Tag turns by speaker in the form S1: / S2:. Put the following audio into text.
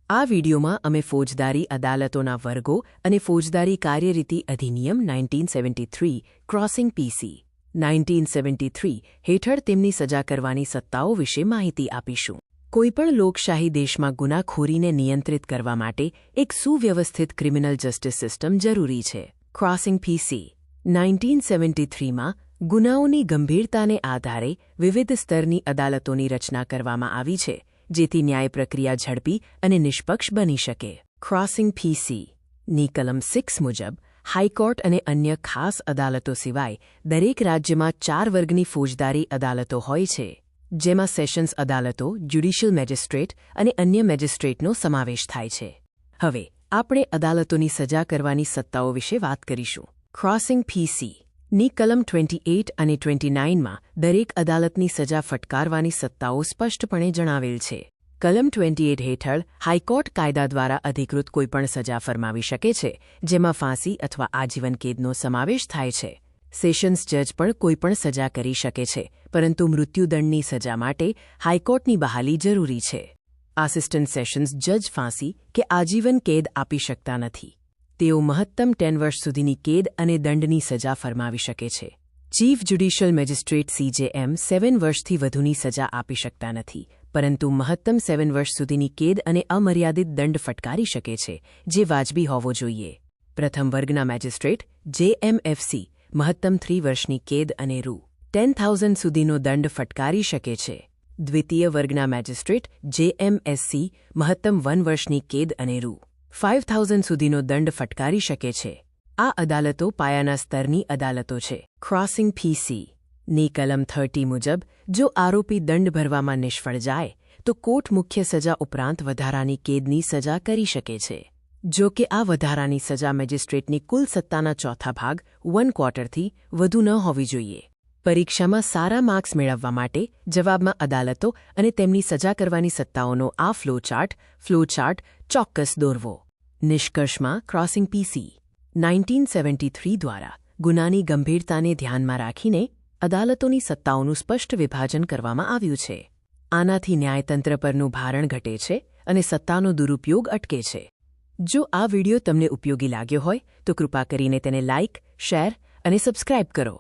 S1: આ વિડીયોમાં અમે ફોજદારી અદાલતોના વર્ગો અને ફોજદારી કાર્યરીતિ અધિનિયમ 1973 ક્રોસિંગ પીસી 1973 હેઠળ તેમની સજા કરવાની સત્તાઓ વિશે માહિતી આપીશું. કોઈપણ લોકશાહી દેશમાં ગુનાખોરીને નિયંત્રિત કરવા માટે એક સુવ્યવસ્થિત ક્રિમિનલ જસ્ટિસ સિસ્ટમ જરૂરી છે. ક્રોસિંગ પીસી 1973માં ગુનાઓની ગંભીરતાને આધારે વિવિધ સ્તરની અદાલતોની રચના કરવામાં આવી છે, જેથી ન્યાય પ્રક્રિયા ઝડપી અને નિષ્પક્ષ બની શકે. ક્રોસિંગ પીસી ની કલમ 6 મુજબ હાઈકોર્ટ અને અન્ય ખાસ અદાલતો સિવાય દરેક રાજ્યમાં 4 વર્ગની ફોજદારી અદાલતો હોય છે, જેમાં સેશન્સ અદાલતો, જ્યુડિશિયલ મેજિસ્ટ્રેટ અને અન્ય મેજિસ્ટ્રેટનો સમાવેશ થાય છે. હવે આપણે અદાલતોની સજા કરવાની સત્તાઓ વિશે વાત કરીશું. ક્રોસિંગ પીસી ની કલમ 28 અને 29માં દરેક અદાલતની સજા ફટકારવાની સત્તાઓ સ્પષ્ટપણે જણાવેલ છે. કલમ 28 હેઠળ હાઈકોર્ટ કાયદા દ્વારા અધિકૃત કોઈપણ સજા ફરમાવી શકે છે, જેમાં ફાંસી અથવા આજીવન કેદનો સમાવેશ થાય છે. સેશન્સ જજ પણ કોઈપણ સજા કરી શકે છે, પરંતુ મૃત્યુદંડની સજા માટે હાઈકોર્ટની બહાલી જરૂરી છે. આસિસ્ટન્ટ સેશન્સ જજ ફાંસી કે આજીવન કેદ આપી શકતા નથી. તેઓ મહત્તમ 10 વર્ષ સુધીની કેદ અને દંડની સજા ફરમાવી શકે છે. ચીફ જ્યુડિશિયલ મેજિસ્ટ્રેટ CJM 7 વર્ષથી વધુની સજા આપી શકતા નથી, પરંતુ મહત્તમ 7 વર્ષ સુધીની કેદ અને અમર્યાદિત દંડ ફટકારી શકે છે, જે વાજબી હોવો જોઈએ. પ્રથમ વર્ગના મેજિસ્ટ્રેટ JMFC મહત્તમ 3 વર્ષની કેદ અને રૂ. 10,000 સુધીનો દંડ ફટકારી શકે છે. દ્વિતીય વર્ગના મેજિસ્ટ્રેટ JMSC મહત્તમ 1 વર્ષની કેદ અને રૂ. 5,000 સુધીનો દંડ ફટકારી શકે છે. આ અદાલતો પાયાના સ્તરની અદાલતો છે. ક્રોસિંગ પીસી ની કલમ 30 મુજબ જો આરોપી દંડ ભરવામાં નિષ્ફળ જાય તો કોર્ટ મુખ્ય સજા ઉપરાંત વધારાની કેદની સજા કરી શકે છે. જો કે આ વધારાની સજા મેજિસ્ટ્રેટની કુલ સત્તાના ચોથા ભાગ 1/4થી વધુ ન હોવી જોઈએ. પરીક્ષામાં સારા માર્ક્સ મેળવવા માટે જવાબમાં અદાલતો અને તેમની સજા કરવાની સત્તાઓનો આ ફ્લોચાર્ટ ચોક્કસ દોરવો. નિષ્કર્ષમાં ક્રોસિંગ પીસી 1973 દ્વારા ગુનાની ગંભીરતાને ધ્યાનમાં રાખીને અદાલતોની સત્તાઓનું સ્પષ્ટ વિભાજન કરવામાં આવ્યું છે. આનાથી ન્યાયતંત્ર પરનું ભારણ ઘટે છે અને સત્તાનો દુરુપયોગ અટકે છે. જો આ વિડિયો તમને ઉપયોગી લાગ્યો હોય તો કૃપા કરીને તેને લાઇક, શેર અને સબસ્ક્રાઇબ કરો.